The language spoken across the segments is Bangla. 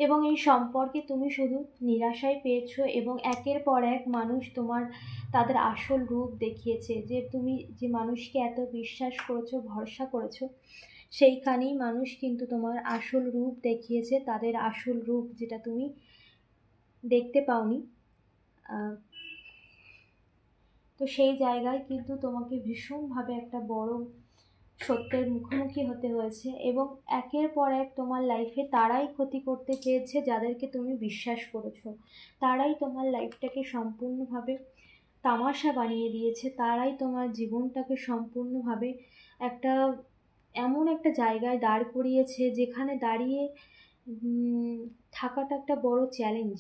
এবং এই সম্পর্কে তুমি শুধু নিরাশাই পেয়েছো, এবং একের পর এক মানুষ তাদের আসল রূপ দেখিয়েছে। যে তুমি যে মানুষকে এত বিশ্বাস করেছো, ভরসা করেছো, সেইখানেই মানুষ কিন্তু তোমার আসল রূপ দেখিয়েছে, তাদের আসল রূপ যেটা তুমি দেখতে পাওনি। তো সেই জায়গায় কিন্তু তোমাকে ভীষণভাবে একটা বড় সত্যের মুখোমুখি হতে হয়েছে, এবং একের পর এক তোমার লাইফে তারাই ক্ষতি করতে চেয়েছে যাদেরকে তুমি বিশ্বাস করেছো। তারাই তোমার লাইফটাকে সম্পূর্ণভাবে তামাশা বানিয়ে দিয়েছে, তারাই তোমার জীবনটাকে সম্পূর্ণভাবে একটা এমন একটা জায়গায় দাঁড় করিয়েছে যেখানে দাঁড়িয়ে থাকাটা একটা বড় চ্যালেঞ্জ।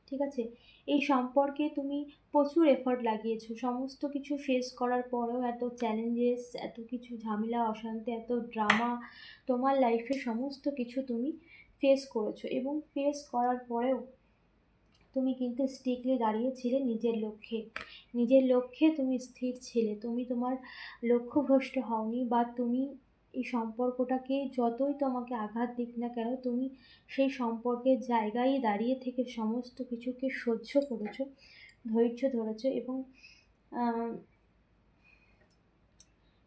ঠিক আছে, এই সম্পর্কে তুমি প্রচুর এফর্ট লাগিয়েছো, সমস্ত কিছু ফেস করার পরেও এত চ্যালেঞ্জেস, এত কিছু ঝামেলা অশান্তি, এত ড্রামা, তোমার লাইফে সমস্ত কিছু তুমি ফেস করেছো, এবং ফেস করার পরেও তুমি কিন্তু স্টিকলি দাঁড়িয়েছিলে নিজের লক্ষ্যে। নিজের লক্ষ্যে তুমি স্থির ছিলে, তুমি তোমার লক্ষ্যভ্রষ্ট হওনি, বা তুমি এই সম্পর্কটাকে যতই তোমাকে আঘাত দিক না কেন, তুমি সেই সম্পর্কের জায়গায় দাঁড়িয়ে থেকে সমস্ত কিছুকে সহ্য করেছো, ধৈর্য ধরেছো, এবং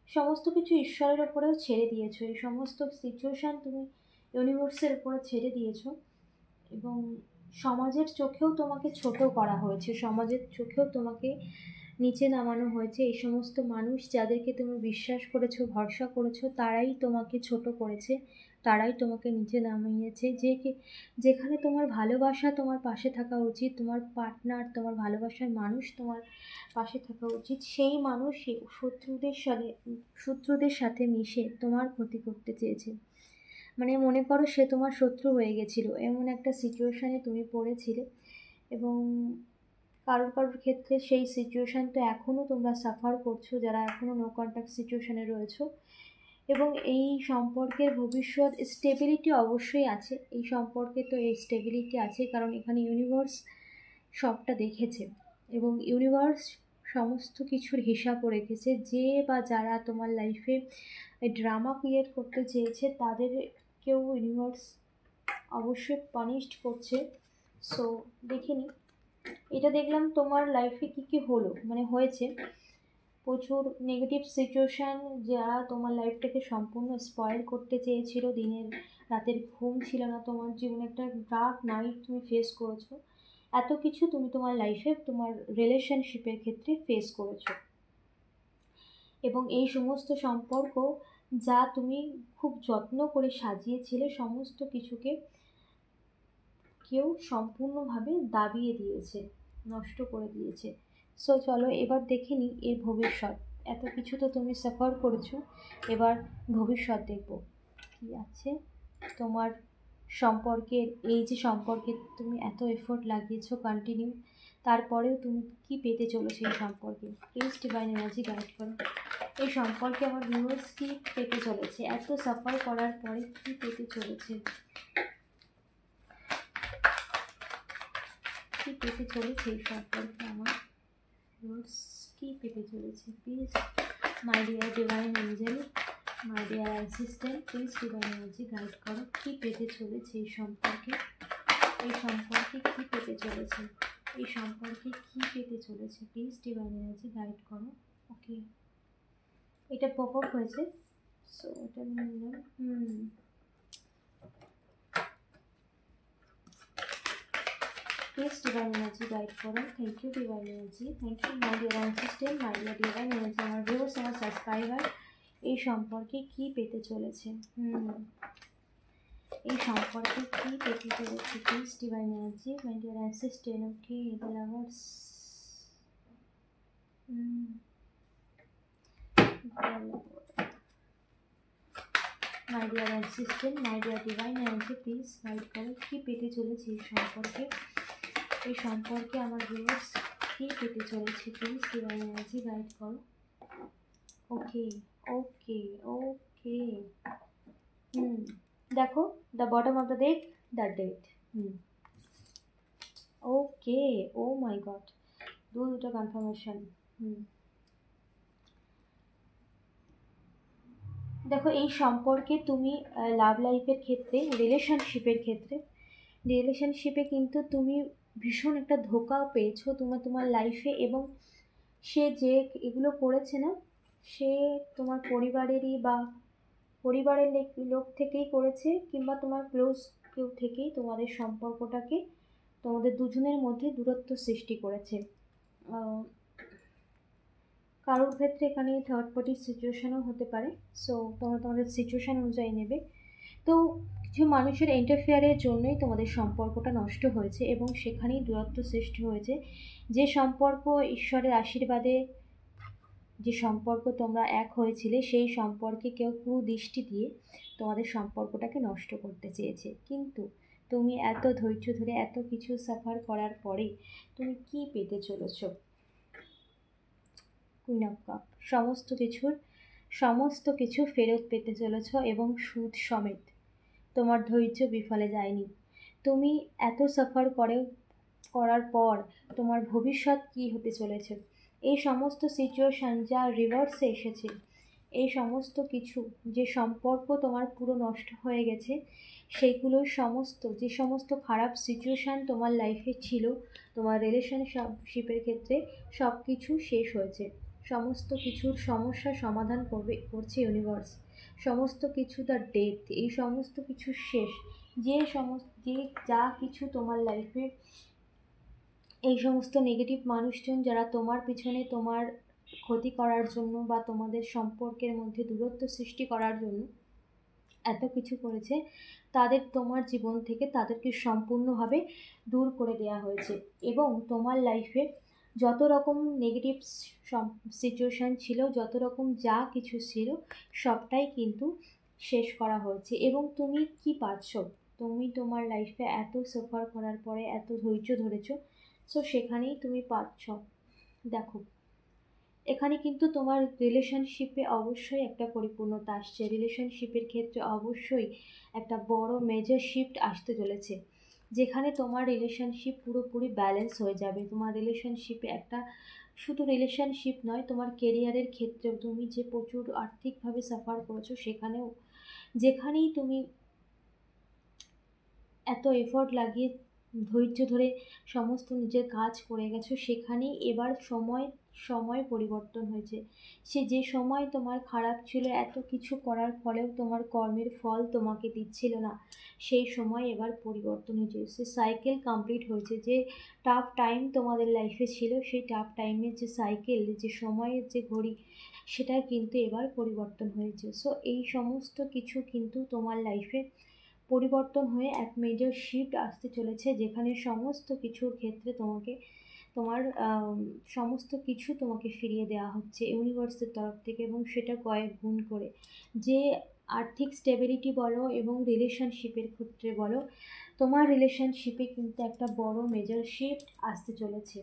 সমস্ত কিছু ঈশ্বরের ওপরেও ছেড়ে দিয়েছো। এই সমস্ত সিচুয়েশান তুমি ইউনিভার্সের উপরে ছেড়ে দিয়েছো, এবং সমাজের চোখেও তোমাকে ছোট করা হয়েছে, সমাজের চোখেও তোমাকে নিচে নামানো হয়েছে। এই সমস্ত মানুষ যাদেরকে তুমি বিশ্বাস করেছো, ভরসা করেছো, তারাই তোমাকে ছোট করেছে, তারাই তোমাকে নিচে নামিয়েছে। যেখানে তোমার ভালোবাসা তোমার পাশে থাকা উচিত, তোমার পার্টনার, তোমার ভালোবাসার মানুষ তোমার পাশে থাকা উচিত, সেই মানুষই শত্রুদের সাথে মিশে তোমার ক্ষতি করতে চেয়েছে। মানে মনে করো সে তোমার শত্রু হয়ে গেছিলো, এমন একটা সিচুয়েশানে তুমি পড়েছিলে। এবং কারোর ক্ষেত্রে সেই সিচুয়েশান তো এখনও তোমরা সাফার করছো, যারা এখনও নো কন্ট্যাক্ট সিচুয়েশানে রয়েছো। এবং এই সম্পর্কের ভবিষ্যৎ স্টেবিলিটি অবশ্যই আছে, এই সম্পর্কে তো এই স্টেবিলিটি আছে, কারণ এখানে ইউনিভার্স সবটা দেখেছে, এবং ইউনিভার্স সমস্ত কিছুর হিসাবও রেখেছে। যে বা যারা তোমার লাইফে ড্রামা ক্রিয়েট করতে চেয়েছে তাদেরকেও ইউনিভার্স অবশ্যই পানিশড করছে। সো দেখিনি, এটা দেখলাম তোমার লাইফে কী কী হলো, মানে হয়েছে প্রচুর নেগেটিভ সিচুয়েশান, যারা তোমার লাইফটাকে সম্পূর্ণ স্পয়েল করতে চেয়েছিল। দিনের রাতের ঘুম ছিল না তোমার জীবনে, একটা ডার্ক নাইট তুমি ফেস করেছো, এত কিছু তুমি তোমার লাইফে তোমার রিলেশনশিপের ক্ষেত্রে ফেস করেছো। এবং এই সমস্ত সম্পর্ক যা তুমি খুব যত্ন করে সাজিয়েছিলে, সমস্ত কিছুকে কেউ সম্পূর্ণভাবে দাবিয়ে দিয়েছে, নষ্ট করে দিয়েছে। সো চলো এবার দেখে নিই এর ভবিষ্যৎ। এত কিছু তো তুমি সাফার করেছো, এবার ভবিষ্যৎ দেখব কি আছে তোমার সম্পর্কের। এই যে সম্পর্কে তুমি এত এফোর্ট লাগিয়েছো কন্টিনিউ, তারপরেও তুমি কি পেতে চলেছো এই সম্পর্কে। প্লিজ ডিভাইন এনার্জি গাইড করো, এই সম্পর্কে আমার ভিউয়ার্স কি পেতে চলেছে, এত সাফার করার পরে কি পেতে চলেছে, কি পেতে চলেছে এই সম্পর্কে আমার ভিউয়ার্স, কি পেতে চলেছে। Please my dear divine Angel, my dear assistant, please divine energy guide করো, কি পেতে চলেছে এই সম্পর্কে, এই সম্পর্কে কি পেতে চলেছে, এই সম্পর্কে কি পেতে চলেছে। প্লিজ ডিভাইন এনার্জি গাইড করো। ওকে, এটা পপ আপ হয়েছে, সো এটা নিলাম। Please divine energy guide করো। Thank you divine energy, thank you my dear assistant, my dear divine energy. আমার ভিউয়ার্স, আমার সাবস্ক্রাইবার এই সম্পর্কে কি পেতে চলেছে, এই সম্পর্কে কি পেতে চলেছে। Please divine energy, my dear assistant. Okay, the lovers, my dear assistant, my dear divine energy, please guide করো, কি পেতে চলেছে এই সম্পর্কে, এই সম্পর্কে আমার ভিউয়ার্স কি পেতে চলেছে। প্লিজ ডিভাইন এনার্জি গাইড করো। ওকে ওকে ওকে, দেখো the bottom of the deck, the date. Okay, oh my god, দুটো কনফার্মেশন। দেখো এই সম্পর্কে তুমি লাভ লাইফের ক্ষেত্রে, রিলেশনশিপের ক্ষেত্রে রিলেশনশিপে কিন্তু তুমি ভীষণ একটা ধোঁকা পেয়েছো তোমার লাইফে, এবং সে যে এগুলো করেছে না, সে তোমার পরিবারেরই বা পরিবারের লোক থেকেই করেছে, কিংবা তোমার ক্লোজ কেউ থেকেই তোমাদের সম্পর্কটাকে, তোমাদের দুজনের মধ্যে দূরত্ব সৃষ্টি করেছে। আহ, কারোর ক্ষেত্রে এখানে থার্ড পার্টি সিচুয়েশনও হতে পারে। সো তোমরা তোমাদের সিচুয়েশন অনুযায়ী নেবে। তো কিছু মানুষের ইন্টারফেয়ারের জন্যই তোমাদের সম্পর্কটা নষ্ট হয়েছে, এবং সেখানেই দূরত্ব সৃষ্টি হয়েছে। যে সম্পর্ক ঈশ্বরের আশীর্বাদে, যে সম্পর্ক তোমরা এক হয়েছিলে, সেই সম্পর্কে কেউ কুদৃষ্টি দিয়ে তোমাদের সম্পর্কটাকে নষ্ট করতে চেয়েছে। কিন্তু তুমি এত ধৈর্য ধরে এত কিছু সাফার করার পরে তুমি কি পেতে চলেছ? কুইন অফ কাপ, সমস্ত কিছু ফেরত পেতে চলেছ, এবং সুদ সমেত। তোমার ধৈর্য বিফলে যায়নি। তুমি এত সাফার করার পর তোমার ভবিষ্যৎ কি হতে চলেছে, এই সমস্ত সিচুয়েশান যা রিভার্সে এসেছে, এই সমস্ত কিছু, যে সম্পর্ক তোমার পুরো নষ্ট হয়ে গেছে, সেইগুলোর যে সমস্ত খারাপ সিচুয়েশান তোমার লাইফে ছিল, তোমার রিলেশনশিপের ক্ষেত্রে সব কিছু শেষ হয়েছে। সমস্ত কিছুর সমস্যার সমাধান করছে ইউনিভার্স। সমস্ত কিছু, দ্য ডেথ, এই সমস্ত কিছু শেষ। যে যা কিছু তোমার লাইফে, এই সমস্ত নেগেটিভ মানুষজন যারা তোমার পিছনে তোমার ক্ষতি করার জন্য বা তোমাদের সম্পর্কের মধ্যে দূরত্ব সৃষ্টি করার জন্য এত কিছু করেছে, তোমার জীবন থেকে তাদেরকে সম্পূর্ণভাবে দূর করে দেওয়া হয়েছে। এবং তোমার লাইফে যত রকম নেগেটিভ সিচুয়েশান ছিল, যত রকম যা কিছু ছিল, সবটাই কিন্তু শেষ করা হয়েছে। এবং তুমি কি পাচ্ছ? তুমি তোমার লাইফে এত সাফার করার পরে এত ধৈর্য ধরেছো, সো সেখানেই তুমি পাচ্ছ। দেখো, এখানে কিন্তু তোমার রিলেশনশিপে অবশ্যই একটা পরিপূর্ণতা আসছে। রিলেশনশিপের ক্ষেত্রে অবশ্যই একটা বড় মেজর শিফট আসতে চলেছে, যেখানে তোমার রিলেশনশিপ পুরোপুরি ব্যালেন্স হয়ে যাবে। তোমার রিলেশনশিপে একটা, শুধু রিলেশনশিপ নয়, তোমার কেরিয়ারের ক্ষেত্রেও তুমি যে প্রচুর আর্থিকভাবে সাফার করেছো, যেখানেই তুমি এত এফোর্ট লাগিয়ে ধৈর্য ধরে সমস্ত নিজের কাজ করে গেছো, সেখানেই এবার সময় পরিবর্তন হয়েছে। যে সময় তোমার খারাপ ছিল, এত কিছু করার ফলেও তোমার কর্মের ফল তোমাকে দিচ্ছিল না, সেই সময় এবার পরিবর্তন হয়েছে। সে সাইকেল কমপ্লিট হয়েছে। যে টাফ টাইম তোমাদের লাইফে ছিল, সেই টাফ টাইমের যে সাইকেল, যে সময়ের যে ঘড়ি, সেটা কিন্তু এবার পরিবর্তন হয়েছে। সো এই সমস্ত কিছু কিন্তু তোমার লাইফে পরিবর্তন হয়ে এক মেজর শিফট আসতে চলেছে, যেখানে সমস্ত কিছুর ক্ষেত্রে তোমার সমস্ত কিছু তোমাকে ফিরিয়ে দেওয়া হচ্ছে ইউনিভার্সের তরফ থেকে, এবং সেটা কয়েক গুণ করে। যে আর্থিক স্টেবিলিটি বলো এবং রিলেশনশিপের ক্ষেত্রে বলো, তোমার রিলেশনশিপে কিন্তু একটা বড় মেজর শিফট আসতে চলেছে।